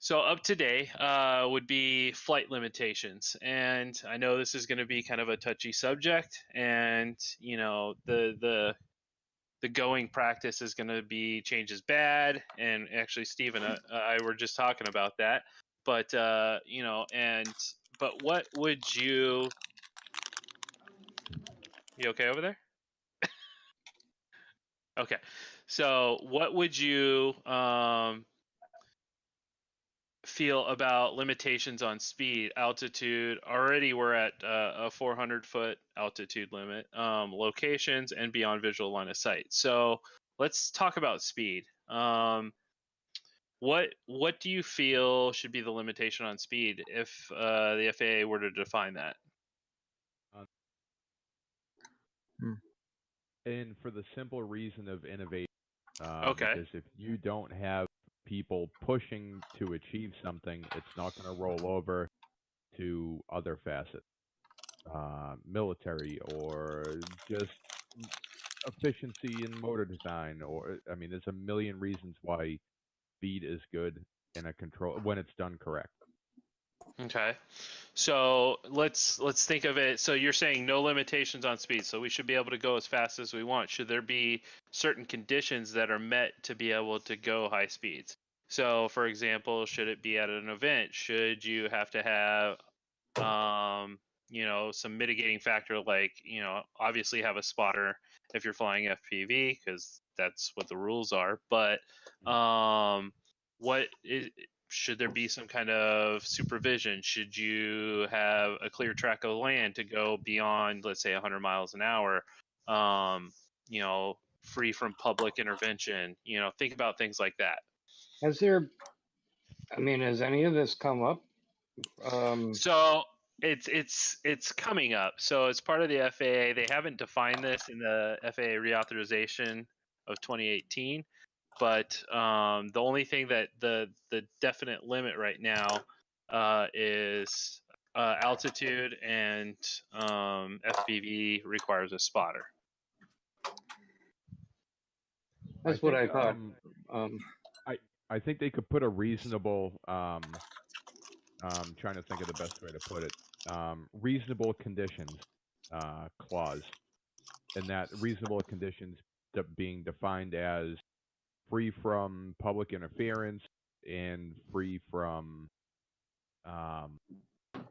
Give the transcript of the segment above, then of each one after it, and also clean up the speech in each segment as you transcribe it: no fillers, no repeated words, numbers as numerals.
So up today would be flight limitations, and I know this is going to be kind of a touchy subject, and the going practice is going to be change is bad, and actually Steve and I were just talking about that, but but what would you okay over there? Okay, so what would you feel about limitations on speed, altitude? Already we're at a 400-foot altitude limit, locations, and beyond visual line of sight. So let's talk about speed. What do you feel should be the limitation on speed if the FAA were to define that? And for the simple reason of innovation, Okay. because if you don't have people pushing to achieve something, it's not going to roll over to other facets, military or just efficiency in motor design. Or I mean, there's a million reasons why speed is good in a control when it's done correct. Okay. So let's think of it. So you're saying no limitations on speed. So we should be able to go as fast as we want. Should there be certain conditions that are met to be able to go high speeds? So for example, should it be at an event? Should you have to have some mitigating factor, like, obviously have a spotter if you're flying FPV, because that's what the rules are. But should there be some kind of supervision? Should you have a clear track of land to go beyond, let's say, 100 miles an hour? Free from public intervention. Think about things like that. Has any of this come up? So it's coming up. So it's part of the FAA. They haven't defined this in the FAA reauthorization of 2018. But the only thing that the definite limit right now is altitude, and FPV requires a spotter. That's what I thought. I think they could put a reasonable. I'm trying to think of the best way to put it. Reasonable conditions clause, and that reasonable conditions being defined as free from public interference and free from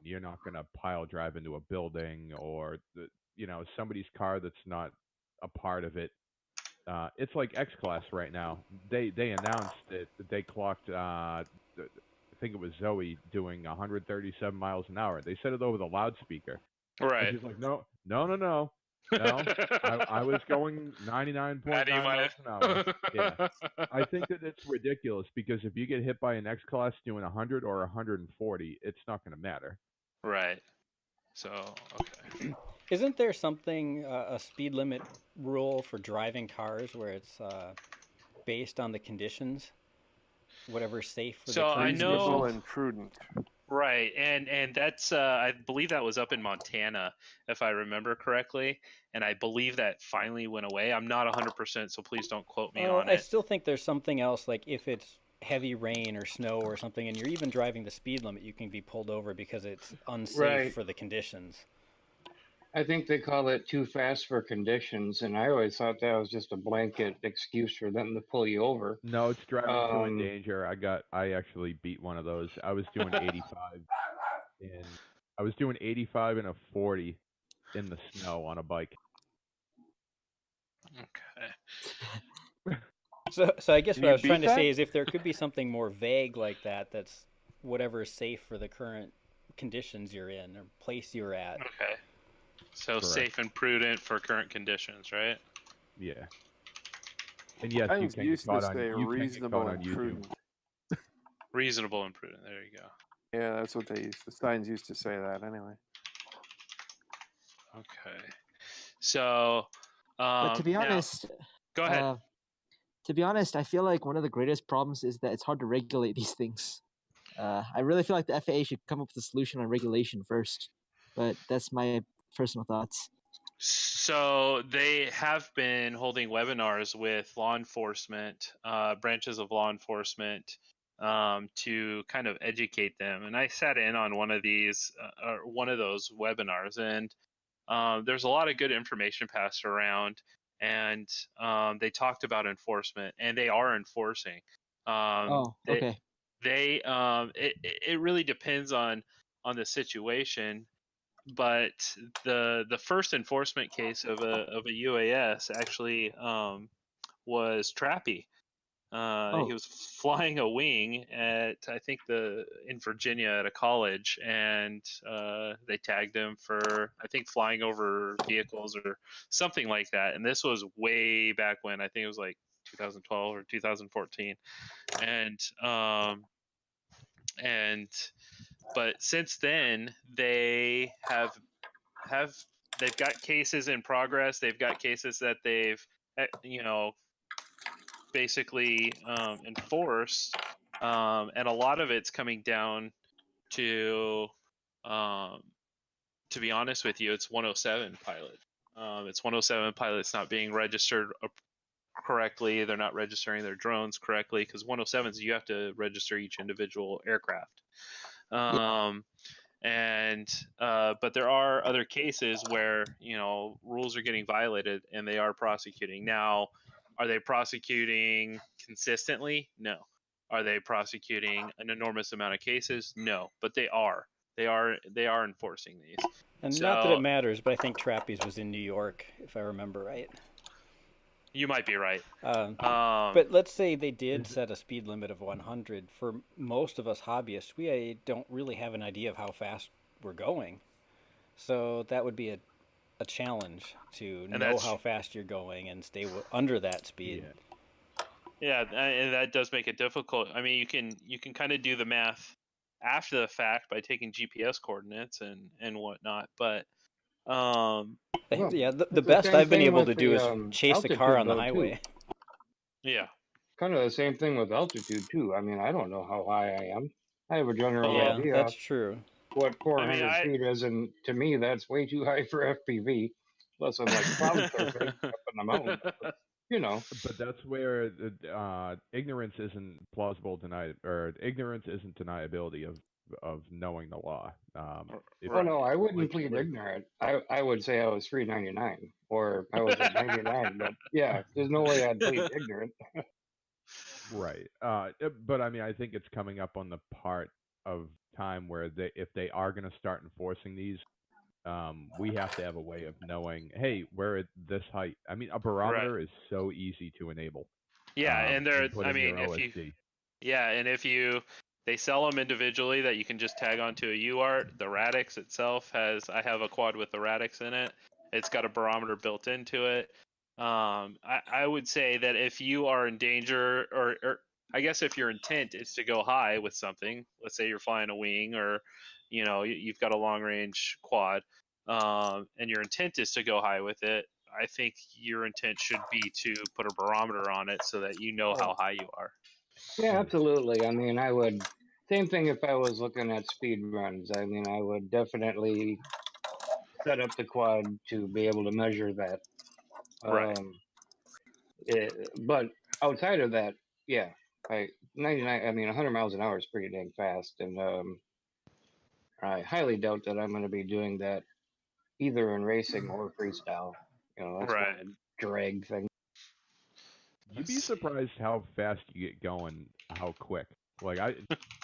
you're not going to pile drive into a building or somebody's car that's not a part of it. It's like X-Class right now. They announced that they clocked I think it was Zoe doing 137 miles an hour. They said it over the loudspeaker. Right. And she's like, no. No, I was going 99.9 miles an hour. Yeah. I think that it's ridiculous, because if you get hit by an X-Class doing 100 or 140, it's not going to matter. Right. So, okay. Isn't there something, a speed limit rule for driving cars where it's based on the conditions? Whatever's safe for the reasonable and prudent. Right, and that's I believe that was up in Montana, if I remember correctly, and I believe that finally went away. I'm not 100%, so please don't quote me on it. I still think there's something else, like if it's heavy rain or snow or something, and you're even driving the speed limit, you can be pulled over because it's unsafe for the conditions. I think they call it too fast for conditions, and I always thought that was just a blanket excuse for them to pull you over. No, it's driving to in danger. I actually beat one of those. I was doing 85, and I was doing 85 and a 40 in the snow on a bike. Okay. So I guess what I was trying to say is, if there could be something more vague like that, that's whatever is safe for the current conditions you're in or place you're at. Okay. So Correct. Safe and prudent for current conditions, right? Yeah. And yes, I you was can used get to caught say on, reasonable and prudent. Reasonable and prudent. There you go. Yeah, that's what the signs used to say that anyway. Okay. So, but to be honest, go ahead. To be honest, I feel like one of the greatest problems is that it's hard to regulate these things. I really feel like the FAA should come up with a solution on regulation first, but that's my personal thoughts. So they have been holding webinars with law enforcement, branches of law enforcement, to kind of educate them. And I sat in on one of these, or one of those webinars, and there's a lot of good information passed around, and they talked about enforcement, and they are enforcing. Oh, okay. It really depends on the situation, but the first enforcement case of a UAS actually was Trappy. He Oh, was flying a wing at, I think, in Virginia at a college, and they tagged him for, I think, flying over vehicles or something like that. And this was way back when, I think it was like 2012 or 2014. And but since then they've got cases in progress. They've got cases that they've basically enforced, and a lot of it's coming down to be honest with you, it's 107 pilot. It's 107 pilots not being registered correctly. They're not registering their drones correctly, because 107s, you have to register each individual aircraft. But there are other cases where rules are getting violated and they are prosecuting. Now, are they prosecuting consistently? No. Are they prosecuting an enormous amount of cases? No. But they are. They are enforcing these. And not that it matters, but I think Trappy's was in New York, if I remember right. You might be right. But let's say they did set a speed limit of 100. For most of us hobbyists, we don't really have an idea of how fast we're going. So that would be a challenge to know how fast you're going and stay under that speed. Yeah, and that does make it difficult. I mean, you can kind of do the math after the fact by taking GPS coordinates and whatnot, but the best I've been able to do is chase a car on the highway. Yeah. Kind of the same thing with altitude too. I mean, I don't know how high I am. I have a general idea. Yeah, that's true. What 400 feet is, and to me, that's way too high for FPV. Plus, I'm like cloud surfing up in the mountains. But, But that's where ignorance isn't plausible or ignorance isn't deniability of knowing the law. No, I wouldn't plead ignorant. I would say I was 399 or I was at 99. But yeah, there's no way I'd plead ignorant. Right. But I mean, I think it's coming up on the part of time where if they are going to start enforcing these, we have to have a way of knowing, hey, we're at this height. I mean, a barometer is so easy to enable. Yeah, and they sell them individually that you can just tag onto a UART. The Radix itself I have a quad with the Radix in it. It's got a barometer built into it. I would say that if you are in danger, or I guess if your intent is to go high with something, let's say you're flying a wing, or you've got a long range quad, and your intent is to go high with it, I think your intent should be to put a barometer on it so that you know how high you are. Yeah, absolutely. I mean, I would, same thing if I was looking at speed runs. I mean, I would definitely set up the quad to be able to measure that. Right. But outside of that, yeah, 100 miles an hour is pretty dang fast. And I highly doubt that I'm going to be doing that either in racing or freestyle. That's right. one drag thing. You'd be surprised how fast you get going, how quick. Like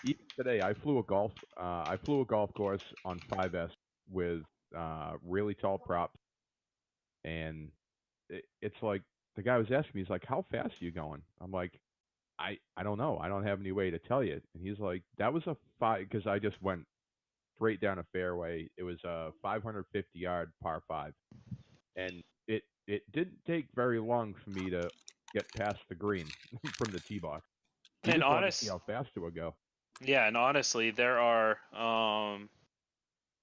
even today, I flew a golf course on 5S with really tall props, and it's like the guy was asking me, he's like, "How fast are you going?" I'm like, I don't know. I don't have any way to tell you. And he's like, "That was a 5," because I just went straight down a fairway. It was a 550-yard par 5, and it didn't take very long for me to get past the green from the tee box. You just wanted to see how fast it would go. Yeah, and honestly, there are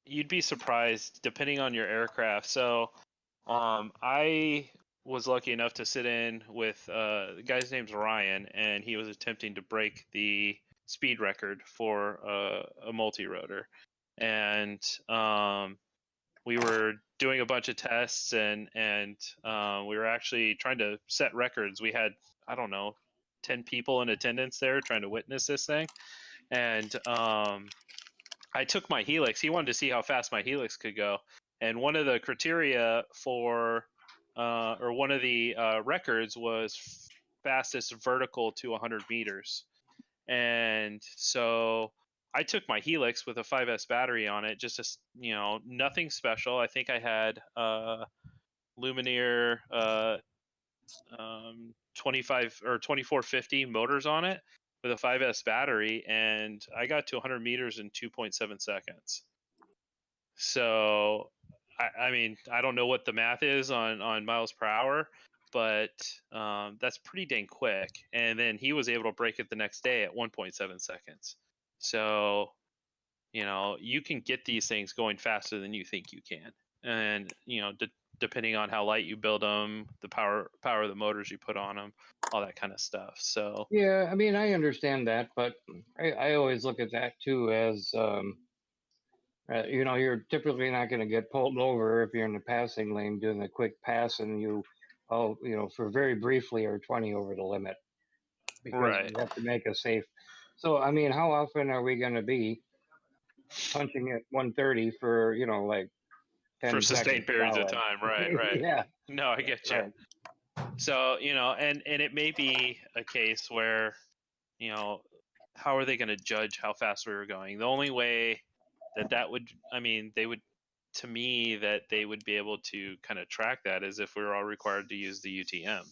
you'd be surprised depending on your aircraft. So I was lucky enough to sit in with the guy's name's Ryan, and he was attempting to break the speed record for a multi-rotor. And we were doing a bunch of tests, and we were actually trying to set records. We had, I don't know, 10 people in attendance there trying to witness this thing. And I took my Helix. He wanted to see how fast my Helix could go. And one of the criteria for, or one of the records was fastest vertical to 100 meters. And so I took my Helix with a 5S battery on it, just to, nothing special. I think I had Lumineer 25 or 2450 motors on it with a 5S battery, and I got to 100 meters in 2.7 seconds. So, I mean, I don't know what the math is on miles per hour, but that's pretty dang quick. And then he was able to break it the next day at 1.7 seconds. So, you can get these things going faster than you think you can. And, depending on how light you build them, the power of the motors you put on them, all that kind of stuff. So yeah, I mean, I understand that, but I always look at that too as you're typically not going to get pulled over if you're in the passing lane doing a quick pass and for very briefly are 20 over the limit, because right. you have to make a safe. So I mean, how often are we going to be punching at 130 for like 10 for seconds sustained periods of solid? time? Right. Yeah. No, I get you. Right. So and it may be a case where how are they going to judge how fast we were going? The only way that would, I mean, they would, to me, that they would be able to kind of track that is if we were all required to use the UTM,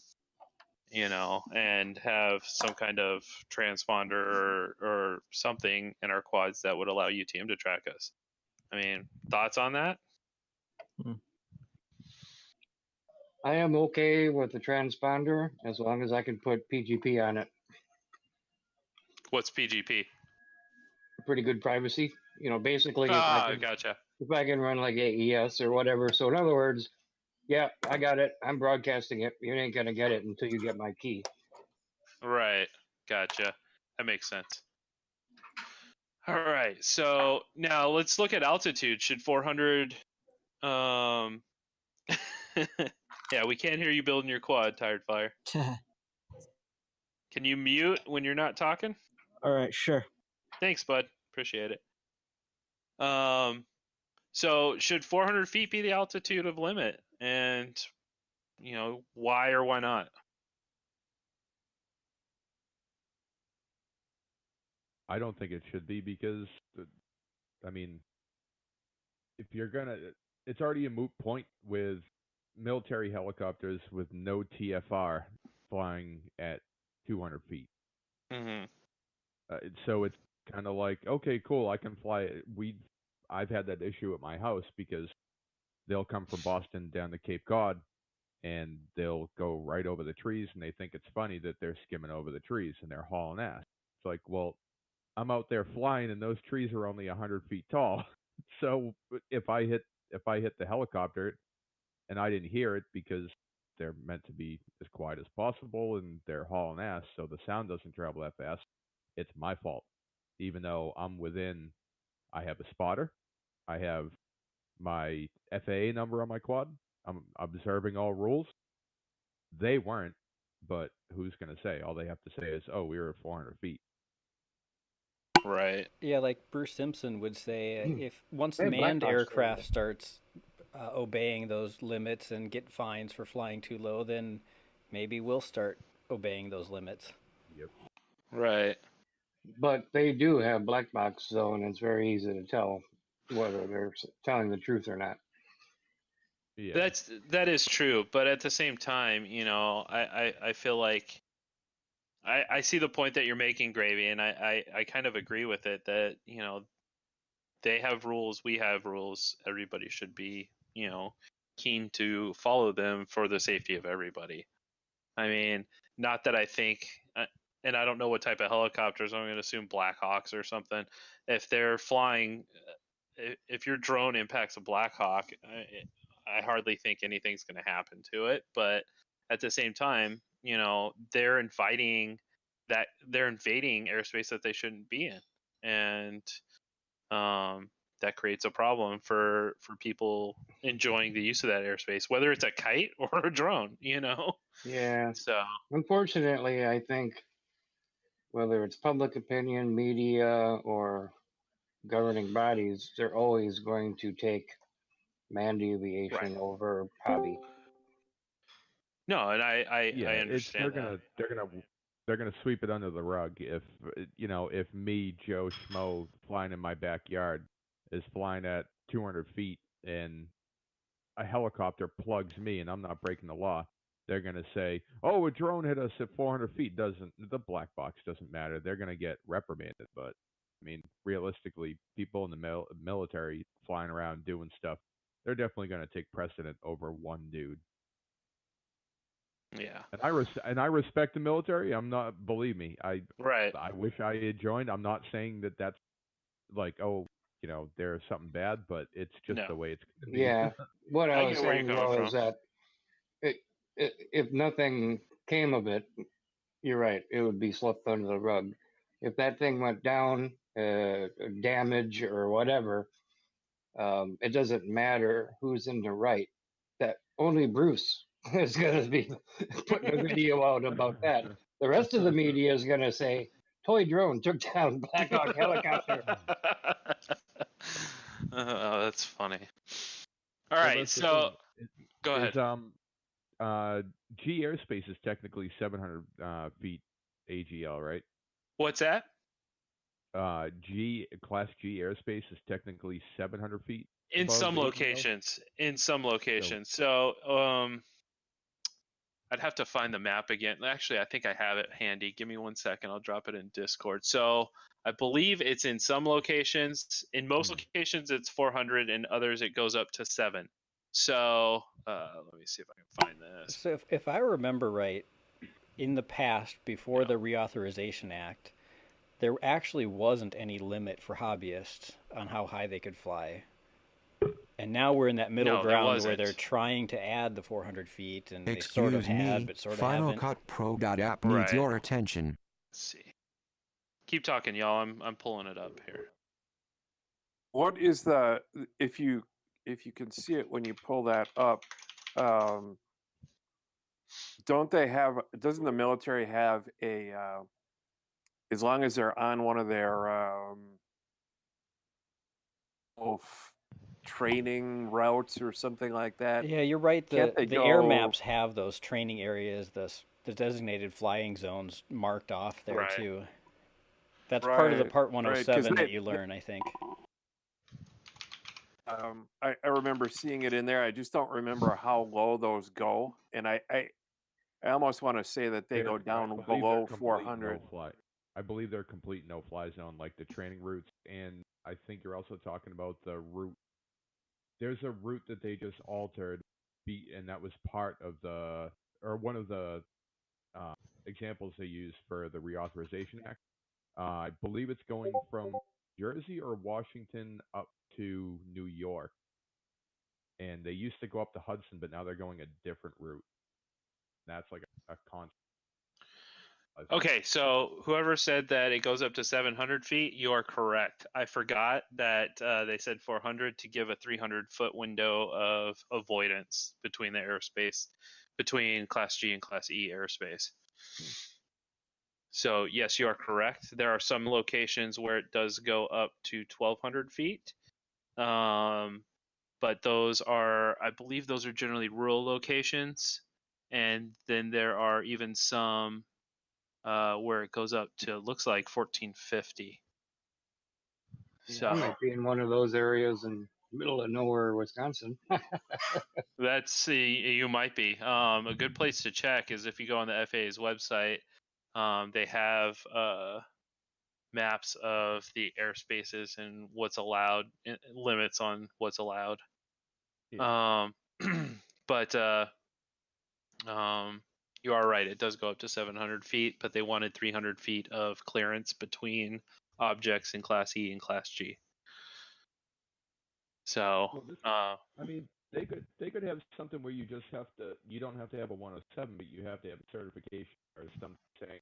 and have some kind of transponder or something in our quads that would allow UTM to track us. I mean, thoughts on that? I am okay with the transponder as long as I can put PGP on it. What's PGP? Pretty good privacy. Basically, Gotcha. if I can run like AES or whatever. So in other words, yeah, I got it. I'm broadcasting it. You ain't gonna get it until you get my key. Right. Gotcha. That makes sense. All right. So now let's look at altitude. Should 400? Yeah, we can't hear you building your quad, Tired Fire. Can you mute when you're not talking? All right, sure. Thanks, bud. Appreciate it. So should 400 feet be the altitude of limit? And, why or why not? I don't think it should be because, I mean, if you're gonna, it's already a moot point with military helicopters with no TFR flying at 200 feet. Mm-hmm. So it's kind of like, okay, cool, I can fly. I've had that issue at my house because they'll come from Boston down to Cape Cod and they'll go right over the trees and they think it's funny that they're skimming over the trees and they're hauling ass. It's like, well, I'm out there flying and those trees are only 100 feet tall. So if I hit the helicopter and I didn't hear it because they're meant to be as quiet as possible and they're hauling ass, so the sound doesn't travel that fast, it's my fault. Even though I have a spotter, I have my FAA number on my quad, I'm observing all rules. They weren't, but who's going to say? All they have to say is, oh, we were at 400 feet. Right. Yeah, like Bruce Simpson would say, if once Hey, manned Blackhawks aircraft starts obeying those limits and get fines for flying too low, then maybe we'll start obeying those limits. Yep. Right. But they do have black box zone. It's very easy to tell whether they're telling the truth or not. Yeah. That is true, but at the same time, I feel like I see the point that you're making, Gravy, and I kind of agree with it that, they have rules, we have rules, everybody should be, keen to follow them for the safety of everybody. I mean, not that I think, and I don't know what type of helicopters, I'm going to assume Black Hawks or something. If they're flying, if your drone impacts a Black Hawk, I hardly think anything's going to happen to it. But at the same time, they're invading airspace that they shouldn't be in, and that creates a problem for people enjoying the use of that airspace, whether it's a kite or a drone. Yeah. So Unfortunately, I think whether it's public opinion, media, or governing bodies, they're always going to take manned aviation Right. over hobby. No, and I Yeah, understand that. they're gonna sweep it under the rug if if me, Joe Schmo, flying in my backyard is flying at 200 feet and a helicopter plugs me and I'm not breaking the law. They're gonna say, "Oh, a drone hit us at 400 feet." The black box doesn't matter. They're gonna get reprimanded. But I mean, realistically, people in the military flying around doing stuff, they're definitely gonna take precedent over one dude. Yeah. And I respect the military. I'm not. Believe me, Right. I wish I had joined. I'm not saying that that's like, oh, there's something bad, but it's just No. the way it's going to be. Yeah, what I I was get where you're saying coming though from. is that if nothing came of it, you're right, it would be swept under the rug. If that thing went down, damage or whatever, it doesn't matter who's in the right. That only Bruce is going to be putting a video out about that. The rest of the media is going to say, "Toy drone took down Black Hawk helicopter." Oh, that's funny. All Well, right, that's the so thing. go ahead. G airspace is technically 700 feet AGL, right? What's that? Class G airspace is technically 700 feet In above some AGL. locations. In some locations. So, I'd have to find the map again. Actually, I think I have it handy. Give me 1 second. I'll drop it in Discord. So, I believe it's in some locations. In most locations, it's 400. In others, it goes up to 7. So, let me see if I can find this. So if I remember right, in the past, before the Reauthorization Act, there actually wasn't any limit for hobbyists on how high they could fly. And now we're in that middle ground where they're trying to add the 400 feet, and they sort of had, but sort of Final haven't. Cut Pro.app needs your attention. Let's see. Keep talking, y'all. I'm pulling it up here. What is the if you can see it when you pull that up? Don't they have? Doesn't the military have a? As long as they're on one of their training routes or something like that. Yeah, you're right. The go... air maps have those training areas, the designated flying zones marked off there too. That's part of the Part 107 that you learn, I think. I remember seeing it in there. I just don't remember how low those go, and I almost want to say that they go down below 400. I believe they're complete no-fly zone, like the training routes, and I think you're also talking about the route. There's a route that they just altered, and that was part of one of the examples they used for the Reauthorization Act. I believe it's going from Jersey or Washington up to New York. And they used to go up to Hudson, but now they're going a different route. That's like a concept. Okay, so whoever said that it goes up to 700 feet, you are correct. I forgot that they said 400 to give a 300-foot window of avoidance between the airspace, between Class G and Class E airspace. So yes, you are correct. There are some locations where it does go up to 1,200 feet. But those are, I believe those are generally rural locations. And then there are even some where it goes up to, looks like 1,450. So I might be in one of those areas in the middle of nowhere, Wisconsin. that's, you might be. A good place to check is if you go on the FAA's website, they have maps of the airspaces and what's allowed, limits on what's allowed. Yeah. But you are right. It does go up to 700 feet, but they wanted 300 feet of clearance between objects in Class E and Class G. So, I mean, they could have something where you don't have to have a 107, but you have to have a certification or something saying,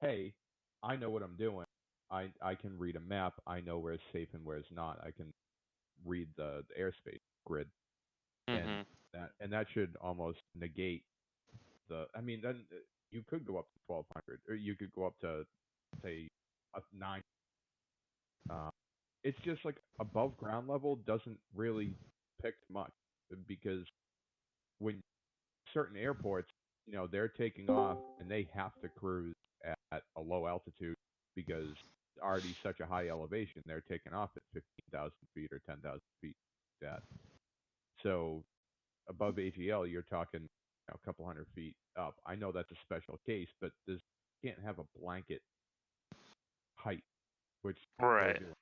hey, I know what I'm doing. I can read a map. I know where it's safe and where it's not. I can read the airspace grid, and that should almost negate I mean, then you could go up to 1,200, or you could go up to say, a 9. It's just like above ground level doesn't really pick much because when certain airports, they're taking off and they have to cruise at a low altitude because it's already such a high elevation. They're taking off at 15,000 feet or 10,000 feet. That so above AGL, you're talking a couple hundred feet up. I know that's a special case, but this can't have a blanket height, which they're Right. doing.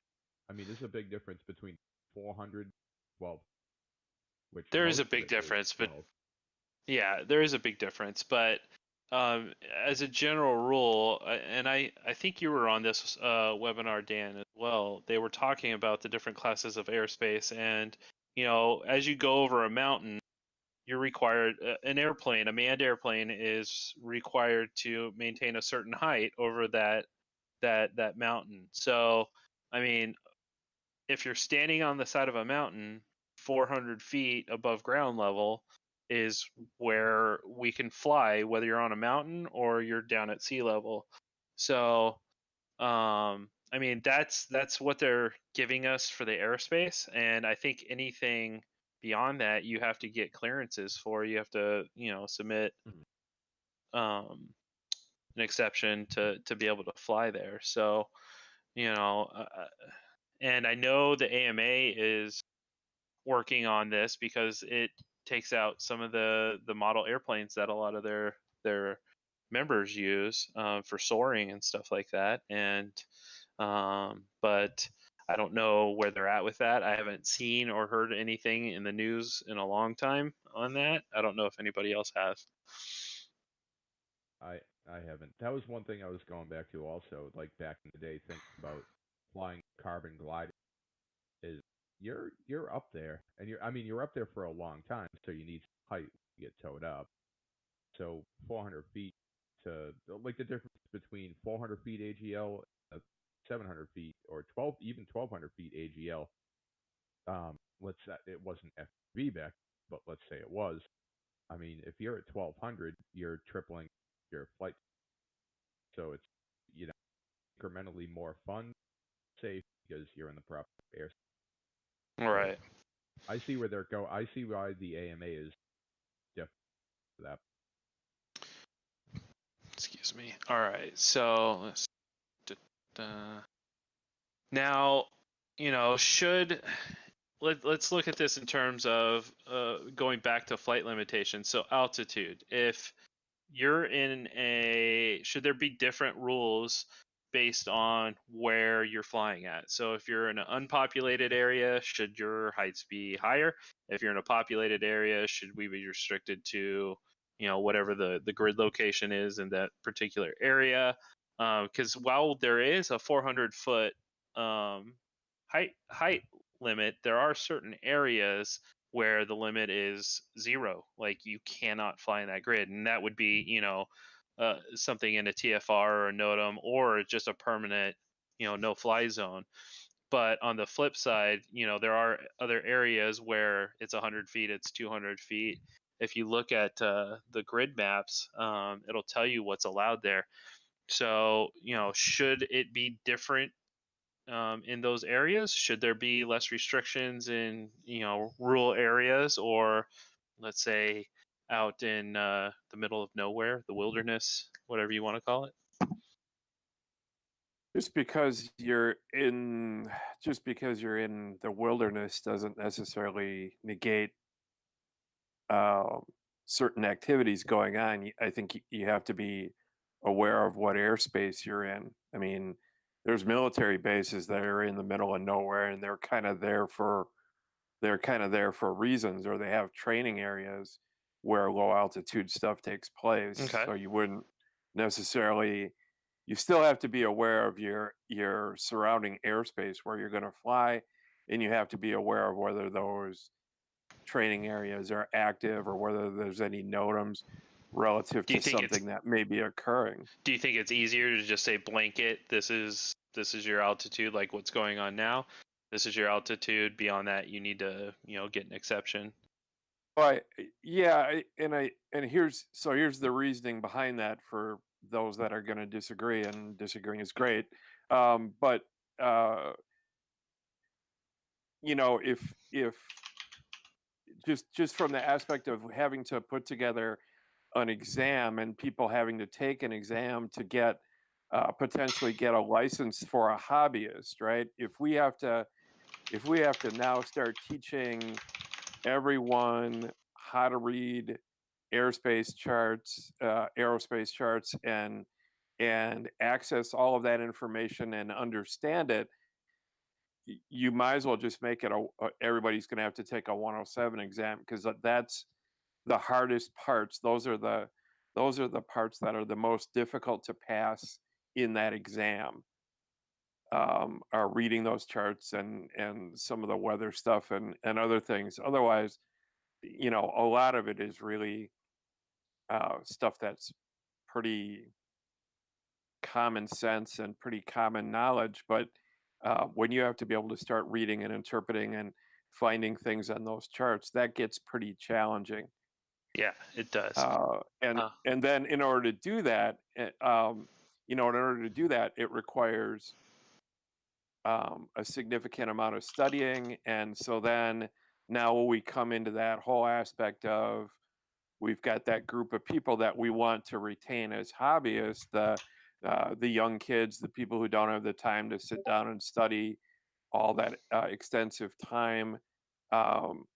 I mean, there's a big difference between 400, well, which There is most a of big it is difference, but 12. yeah, there is a big difference. But as a general rule, and I think you were on this webinar, Dan, as well. They were talking about the different classes of airspace, and as you go over a mountain, you're required an airplane, a manned airplane, is required to maintain a certain height over that mountain. So, I mean, if you're standing on the side of a mountain 400 feet above ground level is where we can fly, whether you're on a mountain or you're down at sea level. So I mean, that's what they're giving us for the airspace, and I think anything beyond that you have to get clearances for. You have to submit an exception to be able to fly there. So and I know the AMA is working on this because it takes out some of the model airplanes that a lot of their members use for soaring and stuff like that. And but I don't know where they're at with that. I haven't seen or heard anything in the news in a long time on that. I don't know if anybody else has. I haven't. That was one thing I was going back to also, like back in the day, thinking about flying carbon glider. Is you're up there, and you're up there for a long time, so you need some height to get towed up. So 400 feet to like the difference between 400 feet AGL, 700 feet, or 1200 feet AGL. Let's say it wasn't FPV back, but let's say it was. I mean, if you're at 1200, you're tripling your flight, so it's incrementally more fun, safe because you're in the proper air. Right. So I see where they're going. I see why the AMA is different for that. Excuse me. All right. So let's now, let's look at this in terms of going back to flight limitations. So altitude. If you're should there be different rules based on where you're flying at? So if you're in an unpopulated area, should your heights be higher? If you're in a populated area, should we be restricted to whatever the grid location is in that particular area? Because while there is a 400-foot height limit, there are certain areas where the limit is 0. Like you cannot fly in that grid, and that would be something in a TFR or a NOTAM or just a permanent no fly zone. But on the flip side, there are other areas where it's 100 feet, it's 200 feet. If you look at the grid maps, it'll tell you what's allowed there. So should it be different in those areas? Should there be less restrictions in rural areas, or let's say out in the middle of nowhere, the wilderness, whatever you want to call it? Just because you're in the wilderness doesn't necessarily negate certain activities going on. I think you have to be aware of what airspace you're in. I mean, there's military bases that are in the middle of nowhere, and they're kind of there for reasons, or they have training areas where low altitude stuff takes place. Okay. So you wouldn't necessarily. You still have to be aware of your surrounding airspace where you're going to fly, and you have to be aware of whether those training areas are active or whether there's any NOTAMs relative to something that may be occurring. Do you think it's easier to just say blanket, this is your altitude, like what's going on now? This is your altitude. Beyond that, you need to, get an exception. But yeah, and here's the reasoning behind that for those that are going to disagree, and disagreeing is great. But uh, if just from the aspect of having to put together an exam and people having to take an exam to get potentially get a license for a hobbyist, right? If we have to now start teaching everyone how to read airspace charts, aerospace charts, and access all of that information and understand it, you might as well just make it everybody's going to have to take a 107 exam, because that's the hardest parts. Those are the parts that are the most difficult to pass in that exam. Are reading those charts and some of the weather stuff and other things. Otherwise, a lot of it is really stuff that's pretty common sense and pretty common knowledge. But when you have to be able to start reading and interpreting and finding things on those charts, that gets pretty challenging. Yeah, it does. And then in order to do that, it requires a significant amount of studying. And so then now we come into that whole aspect of, we've got that group of people that we want to retain as hobbyists, the young kids, the people who don't have the time to sit down and study all that extensive time to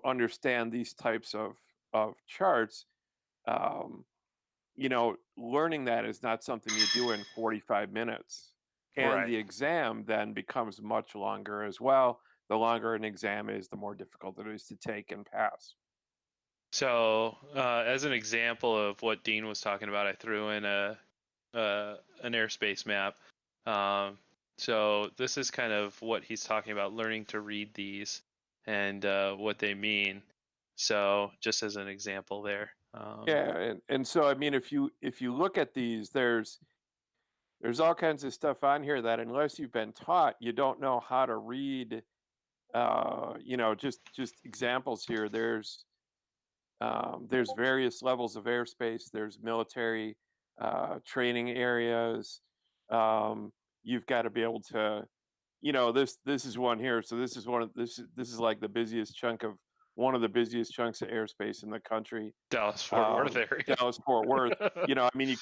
understand these types of charts. Um, Learning that is not something you do in 45 minutes. And Right. the exam then becomes much longer as well. The longer an exam is, the more difficult it is to take and pass. So, as an example of what Dean was talking about, I threw in an airspace map. So this is kind of what he's talking about, learning to read these and what they mean. So, just as an example there. Yeah, and so I mean, if you look at these, there's all kinds of stuff on here that unless you've been taught, you don't know how to read. Just examples here. There's various levels of airspace. There's military training areas. You've got to be able to, this is one here. So this is this is like the busiest chunk of one of the busiest chunks of airspace in the country. Dallas Fort Worth area. Dallas Fort Worth. I mean,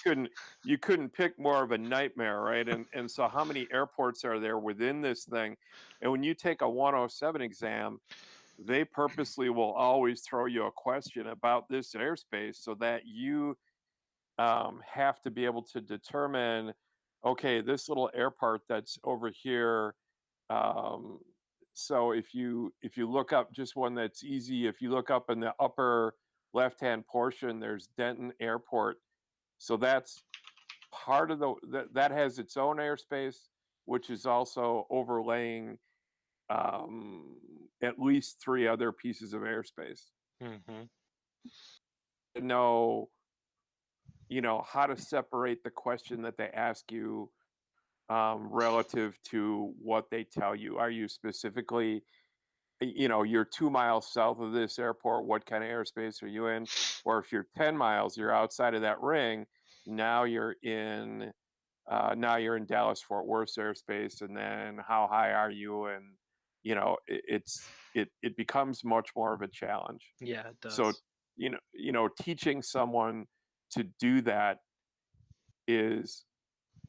you couldn't pick more of a nightmare, right? And so how many airports are there within this thing? And when you take a 107 exam, they purposely will always throw you a question about this airspace so that you have to be able to determine, okay, this little airport that's over here. So if you look up just one that's easy, if you look up in the upper left-hand portion, there's Denton Airport. So that's part of that has its own airspace, which is also overlaying at least 3 other pieces of airspace. Mm-hmm. To know, how to separate the question that they ask you relative to what they tell you. Are you specifically, you're 2 miles south of this airport, what kind of airspace are you in? Or if you're 10 miles, you're outside of that ring, now you're in Dallas Fort Worth airspace, and then how high are you? And it becomes much more of a challenge. Yeah, it does. So teaching someone to do that is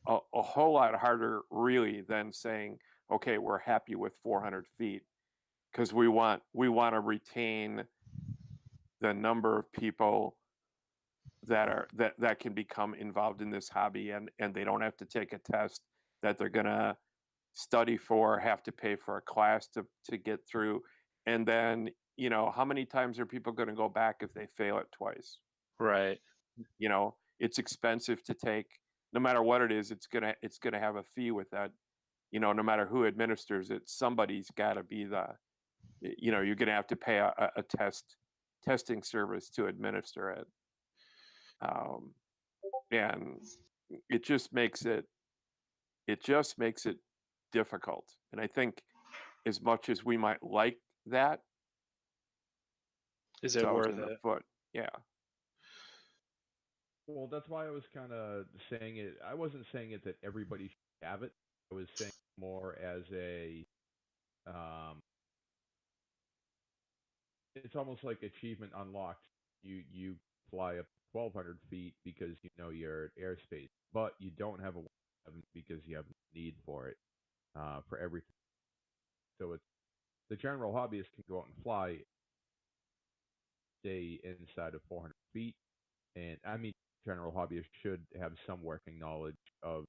a whole lot harder, really, than saying, okay, we're happy with 400 feet, because we want to retain the number of people that can become involved in this hobby, and they don't have to take a test that they're gonna study for, have to pay for a class to get through. And then how many times are people going to go back if they fail it twice? Right. It's expensive to take. No matter what it is, it's gonna have a fee with that. No matter who administers it, somebody's got to be you're gonna have to pay a testing service to administer it. And it just makes it difficult. And I think, as much as we might like that, Is it 6,000 worth a it? foot. Yeah. Well, that's why I was kind of saying it. I wasn't saying it that everybody should have it. I was saying more as a, it's almost like achievement unlocked. You fly up 1,200 feet because you know you're at airspace, but you don't have a 1.7 because you have a need for it for everything. So it's the general hobbyist can go out and fly, stay inside of 400 feet, and I mean general hobbyists should have some working knowledge of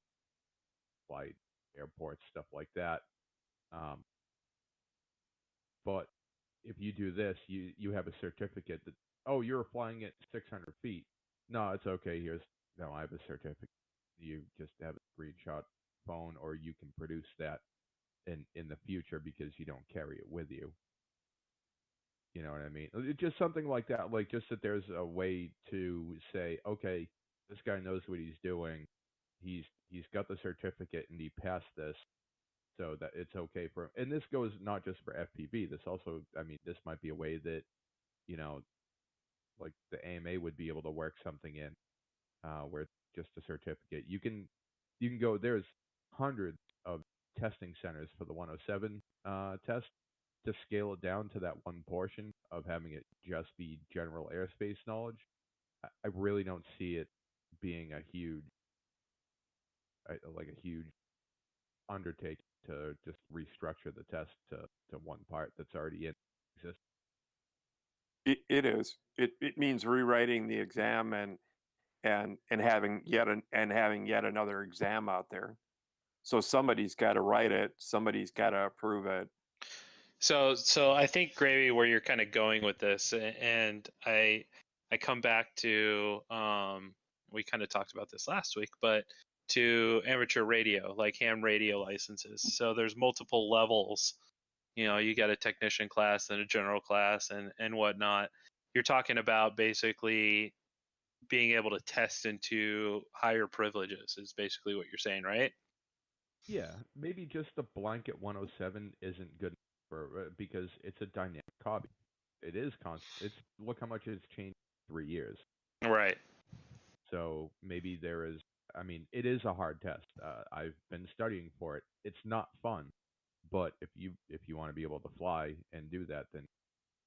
flight, airports, stuff like that. Um, but if you do this, you have a certificate that, oh, you're flying at 600 feet. No, it's okay. No, I have a certificate. You just have a screenshot phone, or you can produce that in the future because you don't carry it with you. You know what I mean? It's just something like that, like just that there's a way to say, okay, this guy knows what he's doing. He's got the certificate and he passed this, so that it's okay for him. And this goes not just for FPV. This also, I mean, this might be a way that, you know, like the AMA would be able to work something in, where it's just a certificate. You can go. There's hundreds of testing centers for the 107 test. To scale it down to that one portion of having it just be general airspace knowledge, I really don't see it being a huge undertaking to just restructure the test to one part that's already in existence. It is. It means rewriting the exam and having yet another exam out there. So somebody's got to write it. Somebody's got to approve it. So I think, Gravy, where you're kind of going with this, and I come back to we kind of talked about this last week, but to amateur radio, like ham radio licenses. So there's multiple levels. You know, you got a technician class and a general class and whatnot. You're talking about basically being able to test into higher privileges is basically what you're saying, right? Yeah, maybe just the blanket 107 isn't good for because it's a dynamic hobby. It is constant. It's look how much it's changed in 3 years. Right. So maybe there is. I mean, it is a hard test. I've been studying for it. It's not fun, but if you want to be able to fly and do that, then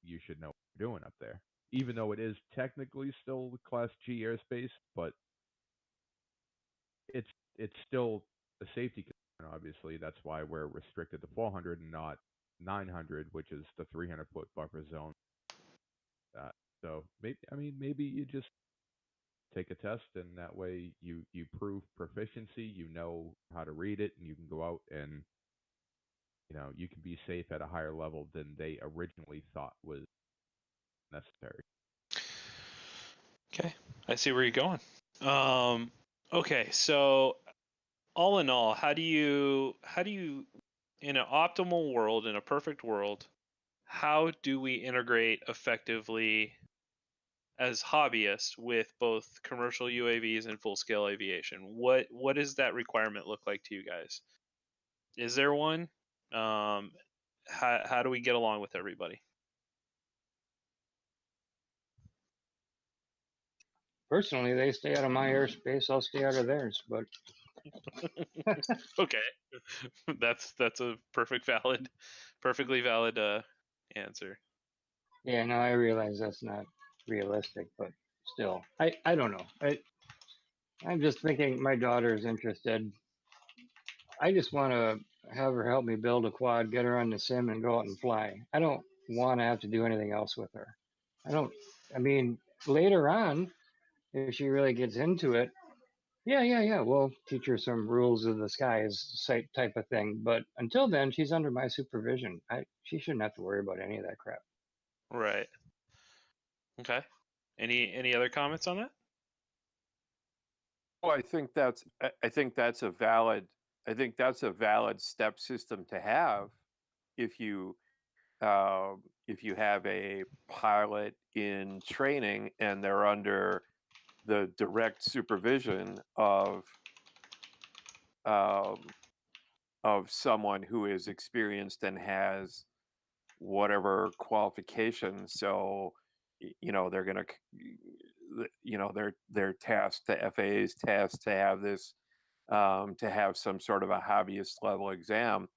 you should know what you're doing up there. Even though it is technically still Class G airspace, but it's still a safety concern. Obviously, that's why we're restricted to 400 and not 900, which is the 300-foot buffer zone. So maybe you just take a test, and that way you prove proficiency. You know how to read it, and you can go out and you can be safe at a higher level than they originally thought was necessary. Okay, I see where you're going. Okay, so all in all, how do you in an optimal world, in a perfect world, how do we integrate effectively as hobbyists with both commercial UAVs and full-scale aviation? What does that requirement look like to you guys? Is there one? How do we get along with everybody? Personally, they stay out of my airspace. I'll stay out of theirs. But Okay, that's a perfectly valid answer. yeah, no, I realize that's not realistic, but still, I don't know. I'm just thinking my daughter's interested. I just want to have her help me build a quad, get her on the sim, and go out and fly. I don't want to have to do anything else with her. I mean, later on, if she really gets into it, yeah, we'll teach her some rules of the skies type of thing. But until then, she's under my supervision. She shouldn't have to worry about any of that crap. Right. Okay. Any other comments on that? Well, I think that's a valid step system to have if you have a pilot in training and they're under the direct supervision of someone who is experienced and has whatever qualifications. So they're going to, they're tasked, the FAA is tasked to have this, to have some sort of a hobbyist level exam.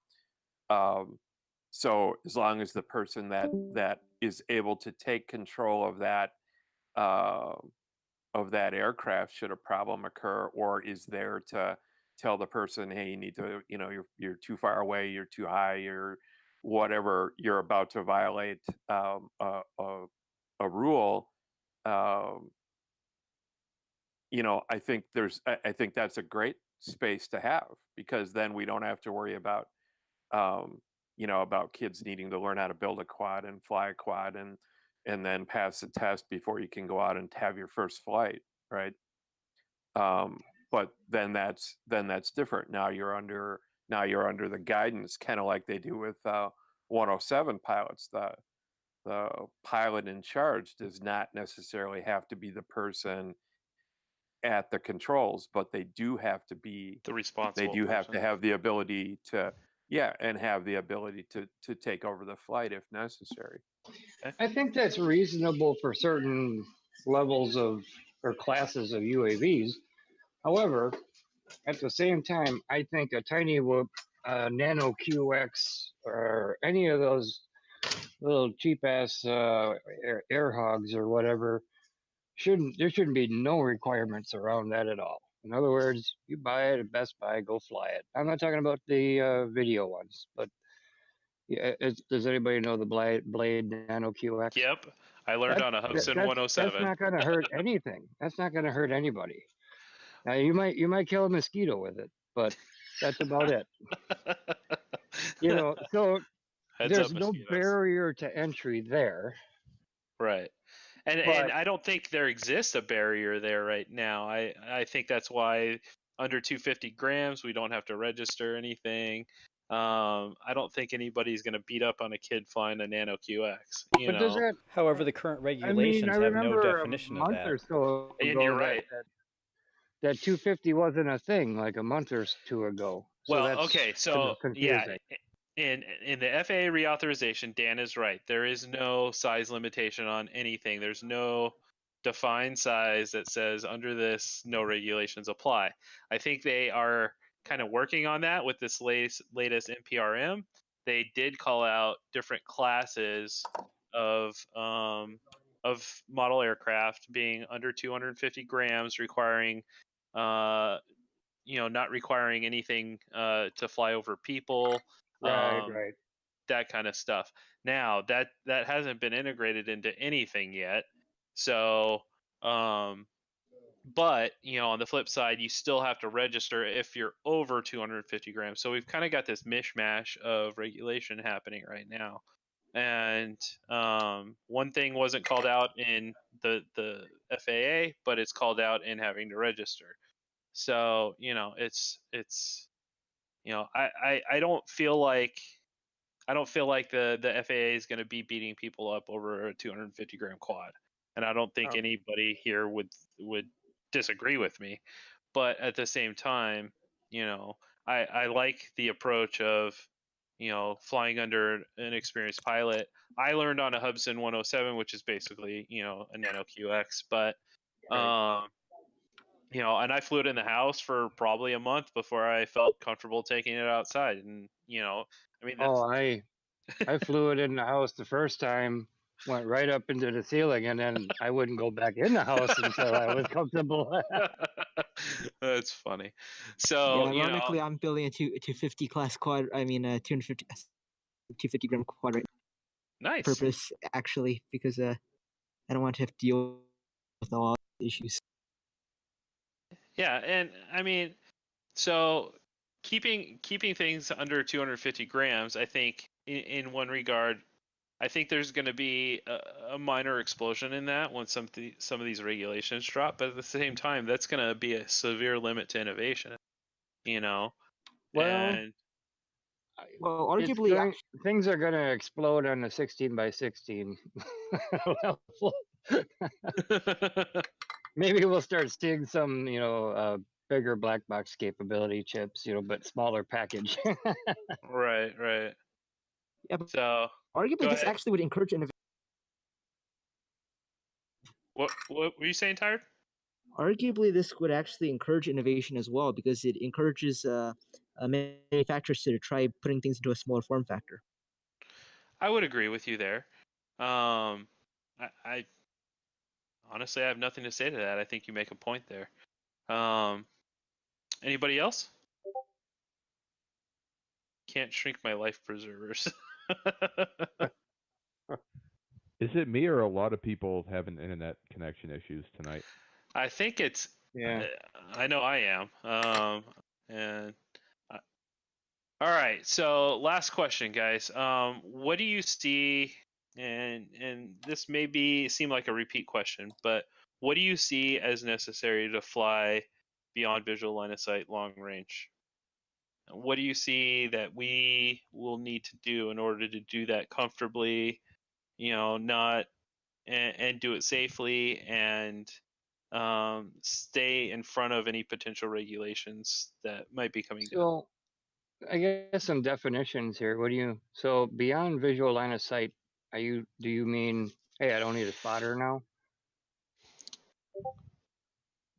So as long as the person that is able to take control of that aircraft, should a problem occur, or is there to tell the person, hey, you need to, you're too far away, you're too high, you're whatever, you're about to violate a rule. I think I think that's a great space to have, because then we don't have to worry about about kids needing to learn how to build a quad and fly a quad and then pass the test before you can go out and have your first flight, right? But then that's different. Now you're under the guidance, kind of like they do with 107 pilots. The pilot in charge does not necessarily have to be the person at the controls, but they do have to be the responsible. They do person. have to have the ability to, and have the ability to take over the flight if necessary. I think that's reasonable for certain levels of or classes of UAVs. However, at the same time, I think a tiny whoop, Nano QX, or any of those little cheap ass air hogs or whatever, there shouldn't be no requirements around that at all. In other words, you buy it at Best Buy, go fly it. I'm not talking about the video ones, but yeah, does anybody know the Blade Nano QX? Yep, I learned on a Hubsan 107. That's not going to hurt anything. That's not going to hurt anybody. Now you might kill a mosquito with it, but that's about it. So there's no barrier to entry there. Right. And I don't think there exists a barrier there right now. I think that's why under 250 grams we don't have to register anything. I don't think anybody's going to beat up on a kid flying a Nano QX. However, the current regulations have no definition of that. Or so and you're right. That 250 wasn't a thing like a month or two ago. So yeah. In the FAA reauthorization, Dan is right. There is no size limitation on anything. There's no defined size that says under this, no regulations apply. I think they are kind of working on that with this latest NPRM. They did call out different classes of model aircraft being under 250 grams, requiring not requiring anything to fly over people. Right. That kind of stuff. Now that hasn't been integrated into anything yet. So, but on the flip side, you still have to register if you're over 250 grams. So we've kind of got this mishmash of regulation happening right now. And one thing wasn't called out in the FAA, but it's called out in having to register. So it's I don't feel like the FAA is going to be beating people up over a 250 gram quad, and I don't think anybody here would disagree with me. But at the same time, I like the approach of flying under an experienced pilot. I learned on a Hubsan 107, which is basically a Nano QX, but and I flew it in the house for probably a month before I felt comfortable taking it outside. And I flew it in the house the first time, went right up into the ceiling, and then I wouldn't go back in the house until I was comfortable. That's funny. So ironically, I'm building a 250 class quad. I mean, 250 gram quad right now. Nice. Purpose actually, because I don't want to have to deal with all issues. Yeah, and I mean, so keeping things under 250 grams, I think in one regard, I think there's going to be a minor explosion in that when some of these regulations drop. But at the same time, that's going to be a severe limit to innovation. Well, arguably, things are going to explode on the 16 by 16 level. Maybe we'll start seeing some, bigger black box capability chips, but smaller package. Right. Yeah, but so arguably, this actually would encourage innovation. What were you saying, Tired? Arguably, this would actually encourage innovation as well because it encourages manufacturers to try putting things into a smaller form factor. I would agree with you there. I honestly I have nothing to say to that. I think you make a point there. Anybody else? Can't shrink my life preservers. Is it me or a lot of people having internet connection issues tonight? I think it's. Yeah. I know I am. And all right. So last question, guys. What do you see? And this may seem like a repeat question, but what do you see as necessary to fly beyond visual line of sight long range? What do you see that we will need to do in order to do that comfortably? Not and do it safely and stay in front of any potential regulations that might be coming down. So I guess some definitions here. So beyond visual line of sight, do you mean, hey, I don't need a spotter now?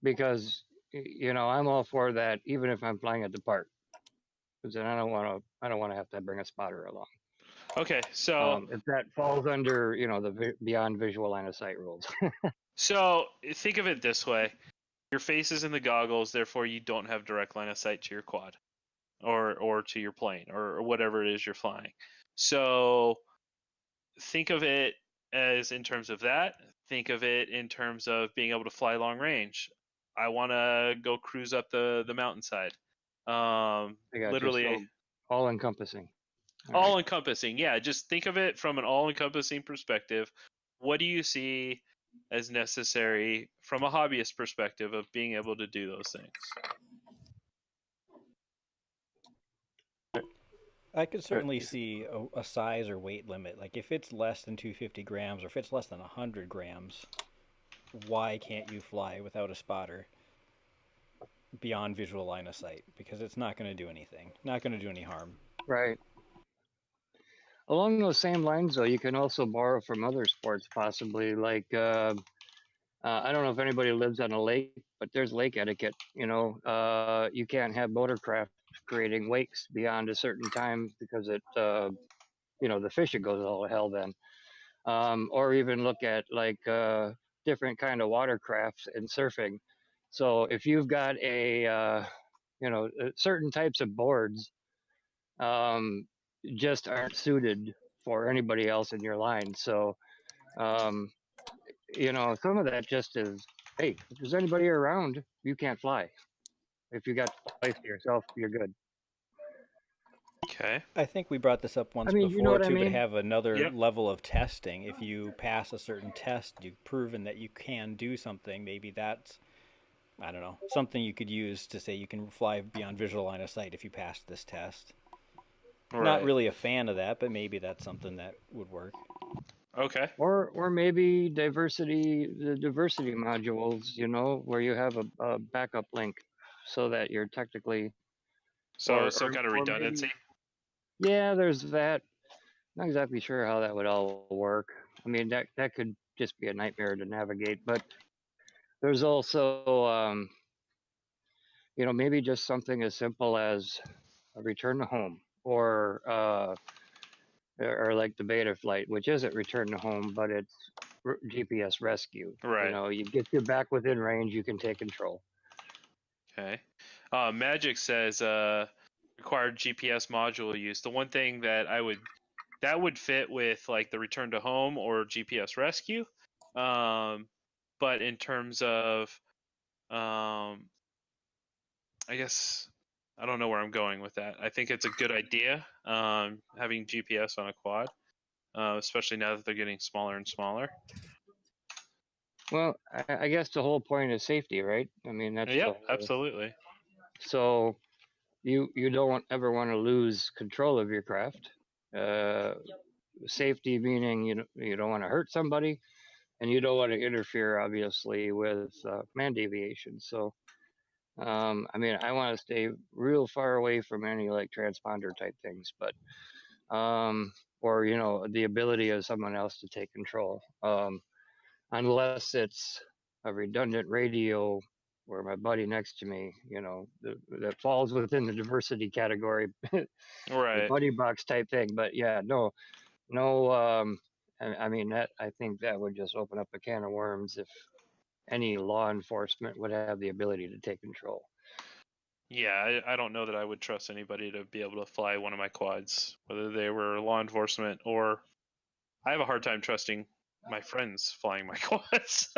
Because I'm all for that, even if I'm flying at the park, because then I don't want to have to bring a spotter along. Okay, so if that falls under the beyond visual line of sight rules. so think of it this way: your face is in the goggles, therefore you don't have direct line of sight to your quad, or to your plane, or whatever it is you're flying. So think of it as in terms of that. Think of it in terms of being able to fly long range. I want to go cruise up the mountainside. I got Literally, you. So all encompassing. all encompassing. Yeah, just think of it from an all encompassing perspective. What do you see as necessary from a hobbyist perspective of being able to do those things? I could certainly see a size or weight limit. Like if it's less than 250 grams or if it's less than 100 grams, why can't you fly without a spotter beyond visual line of sight? Because it's not going to do anything, not going to do any harm. Right. Along those same lines, though, you can also borrow from other sports, possibly. Like, I don't know if anybody lives on a lake, but there's lake etiquette. You can't have motorcraft creating wakes beyond a certain time because the fishing goes all to hell then. Or even look at like different kind of watercrafts and surfing. So if you've got certain types of boards just aren't suited for anybody else in your line. So, some of that just is, hey, if there's anybody around, you can't fly. If you got the place to yourself, you're good. Okay. I think we brought this up once you know before what I too, mean? but have another Yep. level of testing. If you pass a certain test, you've proven that you can do something. Maybe that's, I don't know, something you could use to say you can fly beyond visual line of sight if you passed this test. Right. Not really a fan of that, but maybe that's something that would work. Okay. Or maybe the diversity modules, where you have a backup link so that you're technically So some kind of redundancy. Yeah, there's that. Not exactly sure how that would all work. I mean, that could just be a nightmare to navigate. But there's also, maybe just something as simple as a return to home, or like the beta flight, which isn't return to home, but it's GPS rescue. Right. You get you back within range, you can take control. Okay. Magic says required GPS module use. The one thing that that would fit with like the return to home or GPS rescue. But in terms of, I guess I don't know where I'm going with that. I think it's a good idea having GPS on a quad, especially now that they're getting smaller and smaller. Well, I guess the whole point is safety, right? I mean, that's absolutely. So you don't ever want to lose control of your craft. Safety meaning you don't want to hurt somebody, and you don't want to interfere, obviously, with manned aviation. So, I mean, I want to stay real far away from any like transponder type things, but or the ability of someone else to take control. unless it's a redundant radio where my buddy next to me, that falls within the diversity category, the Right. buddy box type thing. But yeah, no, I mean, that I think that would just open up a can of worms if any law enforcement would have the ability to take control. Yeah, I don't know that I would trust anybody to be able to fly one of my quads, whether they were law enforcement or I have a hard time trusting my friends flying my quads.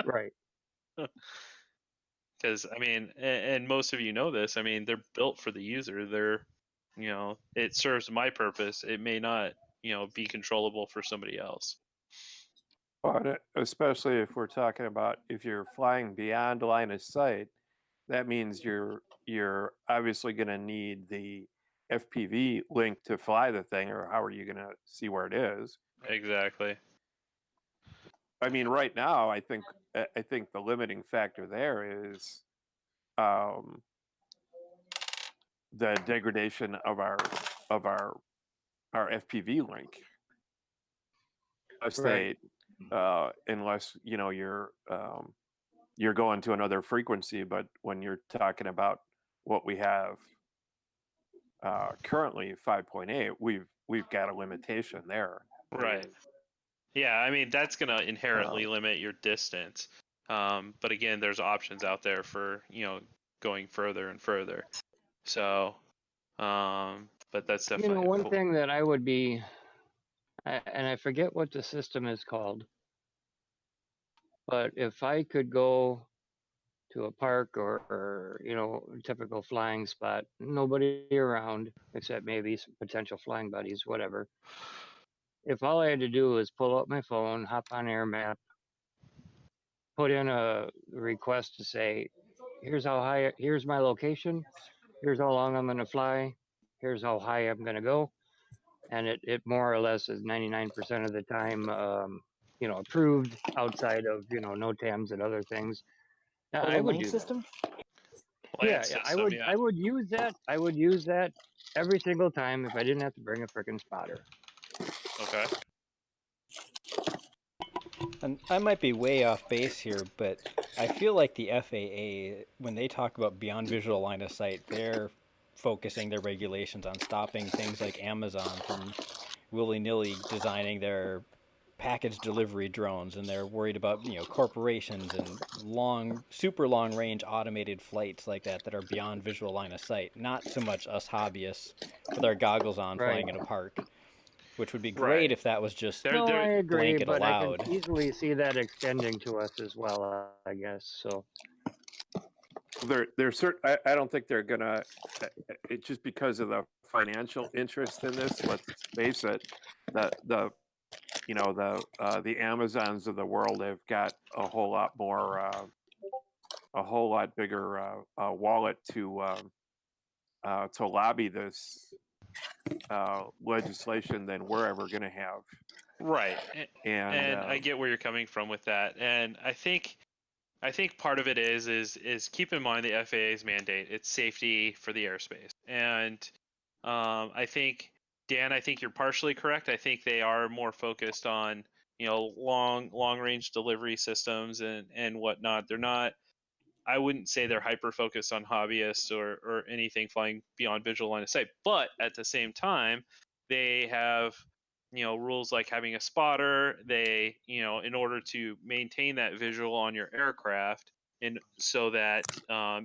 Right. Because, I mean, and most of you know this, I mean, they're built for the user. They're, it serves my purpose. It may not, be controllable for somebody else. But especially if we're talking about if you're flying beyond line of sight, that means you're obviously going to need the FPV link to fly the thing, or how are you going to see where it is? Exactly. I mean, right now, I think the limiting factor there is the degradation of our FPV link. Unless you're going to another frequency, but when you're talking about what we have currently 5.8, we've got a limitation there. Right. Yeah, I mean, that's going to inherently limit your distance. But again, there's options out there for, going further and further. So, but that's definitely one thing that I would be, and I forget what the system is called, but if I could go to a park or typical flying spot, nobody around except maybe some potential flying buddies, whatever. If all I had to do was pull up my phone, hop on AirMap, put in a request to say, here's my location, here's how long I'm going to fly, here's how high I'm going to go, and it more or less is 99% of the time approved outside of NOTAMs and other things. I would do system? That. I would use that. I would use that every single time if I didn't have to bring a frickin' spotter. Okay. And I might be way off base here, but I feel like the FAA, when they talk about beyond visual line of sight, they're focusing their regulations on stopping things like Amazon from willy-nilly designing their package delivery drones, and they're worried about corporations and super long range automated flights like that are beyond visual line of sight. Not so much us hobbyists with our goggles on flying in a park, which would be great if that was just I agree, blanket but allowed. I can easily see that extending to us as well, I guess. So they're certain. I don't think they're gonna. Just because of the financial interest in this. Let's face it. The Amazons of the world have got a whole lot more, a whole lot bigger wallet to lobby this legislation than we're ever going to have. Right. And I get where you're coming from with that. And I think part of it is keep in mind the FAA's mandate. It's safety for the airspace. And I think, Dan, you're partially correct. I think they are more focused on, long range delivery systems and whatnot. They're not, I wouldn't say they're hyper focused on hobbyists or anything flying beyond visual line of sight. But at the same time, they have, rules like having a spotter. They, in order to maintain that visual on your aircraft, and so that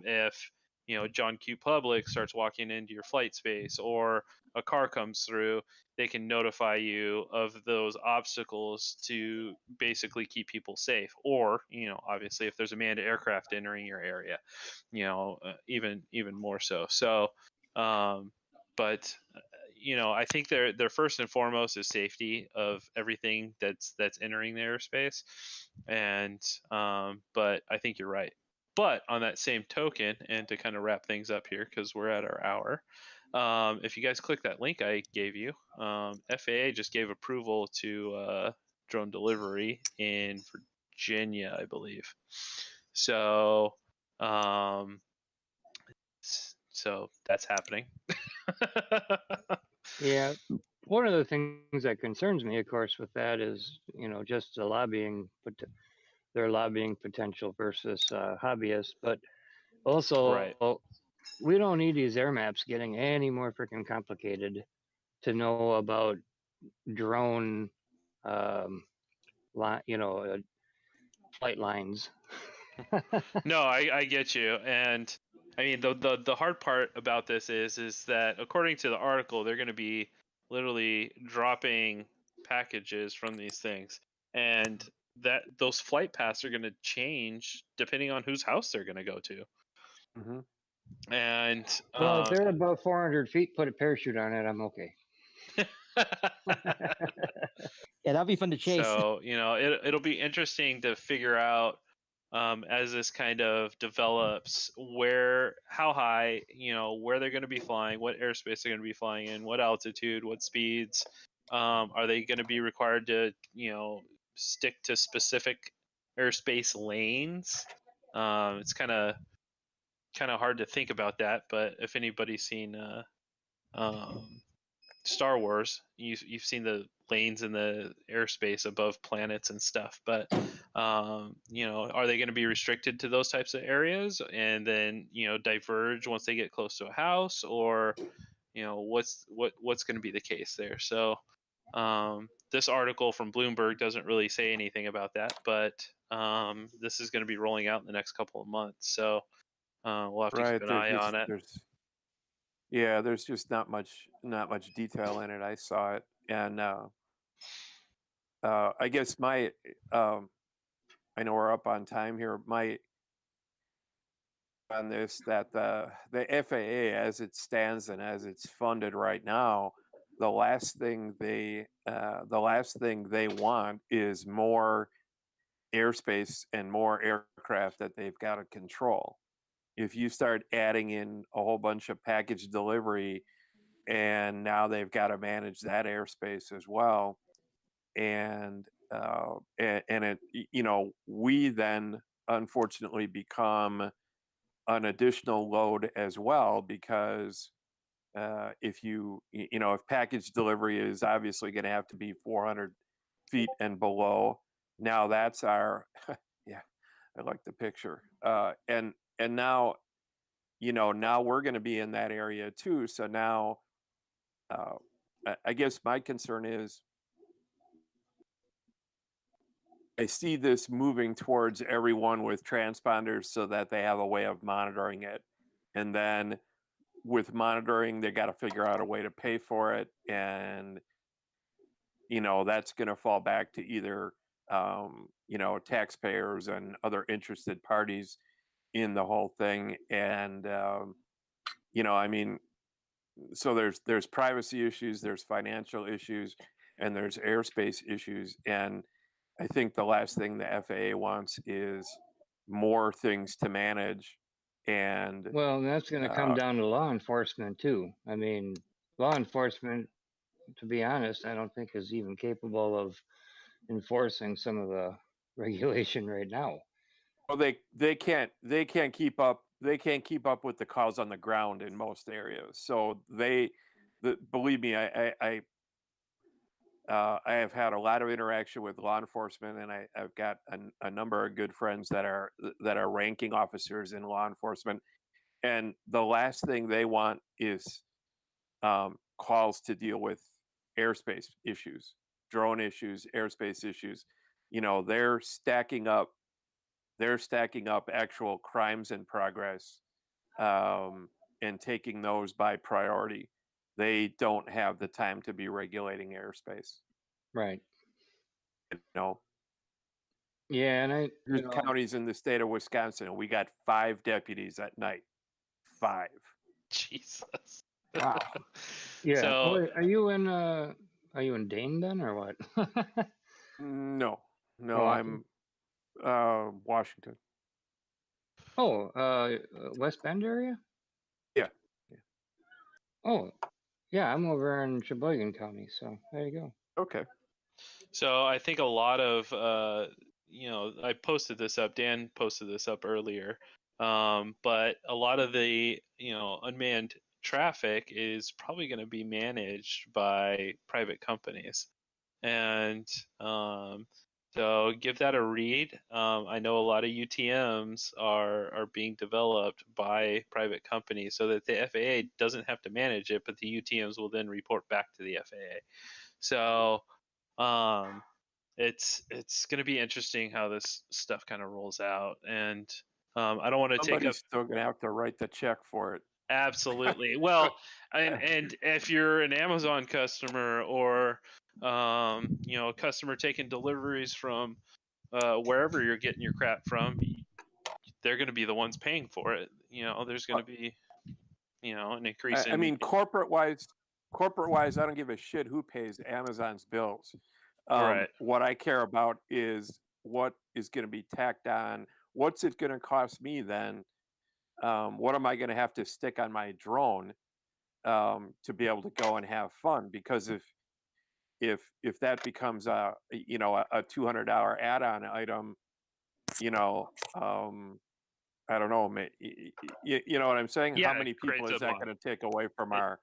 if John Q. Public starts walking into your flight space or a car comes through, they can notify you of those obstacles to basically keep people safe. Or, obviously if there's a manned aircraft entering your area, even more so. So, but I think their first and foremost is safety of everything that's entering the airspace. And but I think you're right. But on that same token, and to kind of wrap things up here, because we're at our hour, if you guys click that link I gave you, FAA just gave approval to drone delivery in Virginia, I believe. So, so that's happening. yeah, one of the things that concerns me, of course, with that is, just the their lobbying potential versus hobbyists, but also Right. we don't need these air maps getting any more freaking complicated to know about drone, flight lines. No, I get you, and I mean the hard part about this is that according to the article, they're going to be literally dropping packages from these things, and that those flight paths are going to change depending on whose house they're going to go to. Mm-hmm. And Well, if they're above 400 feet, put a parachute on it. I'm okay. Yeah, that'd be fun to chase. So it'll be interesting to figure out as this kind of develops how high, where they're going to be flying, what airspace they're going to be flying in, what altitude, what speeds. Are they going to be required to stick to specific airspace lanes? It's kind of hard to think about that, but if anybody's seen Star Wars, you've seen the lanes in the airspace above planets and stuff, but are they going to be restricted to those types of areas and then diverge once they get close to a house, or what's going to be the case there? So this article from Bloomberg doesn't really say anything about that, but this is going to be rolling out in the next couple of months, so we'll have to keep an eye on it. There's just not much detail in it. I saw it, and I guess I know we're up on time here. On this, that the FAA, as it stands and as it's funded right now, the last thing they want is more airspace and more aircraft that they've got to control. If you start adding in a whole bunch of package delivery, and now they've got to manage that airspace as well, and it, we then unfortunately become an additional load as well, because if if package delivery is obviously going to have to be 400 feet and below, now that's our yeah, I like the picture, and now now we're going to be in that area too. So now I guess my concern is, I see this moving towards everyone with transponders so that they have a way of monitoring it. And then with monitoring, they got to figure out a way to pay for it. And, that's going to fall back to either, taxpayers and other interested parties in the whole thing. And, I mean, so there's privacy issues, there's financial issues, and there's airspace issues. And I think the last thing the FAA wants is more things to manage. And Well, that's going to come down to law enforcement too. I mean, law enforcement, to be honest, I don't think is even capable of enforcing some of the regulation right now. well, they can't keep up with the calls on the ground in most areas. So believe me, I have had a lot of interaction with law enforcement, and I've got a number of good friends that are ranking officers in law enforcement, and the last thing they want is calls to deal with airspace issues, drone issues, airspace issues. They're stacking up actual crimes in progress, and taking those by priority. They don't have the time to be regulating airspace. Right. Yeah, and there's counties in the state of Wisconsin. We got 5 deputies at night. 5. Jesus. Wow. Yeah. So, are you in Dane then, or what? No, Milwaukee? I'm Washington. Oh, West Bend area? Yeah. Oh, yeah, I'm over in Sheboygan County, so there you go. Okay. So I think a lot of I posted this up. Dan posted this up earlier, but a lot of the unmanned traffic is probably going to be managed by private companies. And so give that a read. I know a lot of UTMs are being developed by private companies so that the FAA doesn't have to manage it, but the UTMs will then report back to the FAA. So it's going to be interesting how this stuff kind of rolls out. And I don't want to take up. Somebody's still going to have to write the check for it. Absolutely. Well, and if you're an Amazon customer or a customer taking deliveries from wherever you're getting your crap from, they're going to be the ones paying for it. There's going to be an increase in. I mean, corporate wise, I don't give a shit who pays Amazon's bills. Right. What I care about is what is going to be tacked on. What's it going to cost me then? What am I going to have to stick on my drone to be able to go and have fun? Because if that becomes a $200 add-on item, I don't know, you know what I'm saying? Yeah, how many people is that going to take away from our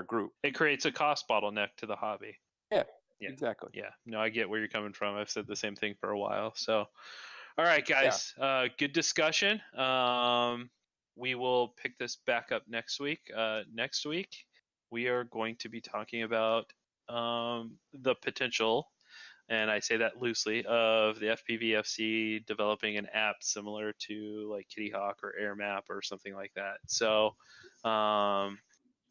group? It creates a cost bottleneck to the hobby. Yeah, exactly. Yeah, no, I get where you're coming from. I've said the same thing for a while. So, all right, guys, good discussion. We will pick this back up next week. Next week, we are going to be talking about the potential, and I say that loosely, of the FPVFC developing an app similar to like Kitty Hawk or AirMap or something like that. So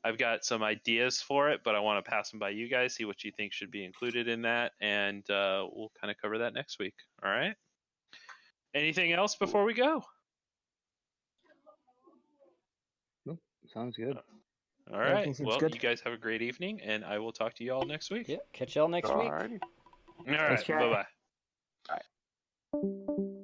I've got some ideas for it, but I want to pass them by you guys, see what you think should be included in that, and we'll kind of cover that next week. All right? Anything else before we go? Nope, sounds good. All right. Everything seems Well, good. you guys have a great evening, and I will talk to you all next week. Yeah, catch y'all next week. Alrighty. All right. Thanks, Jack. Bye-bye. Bye.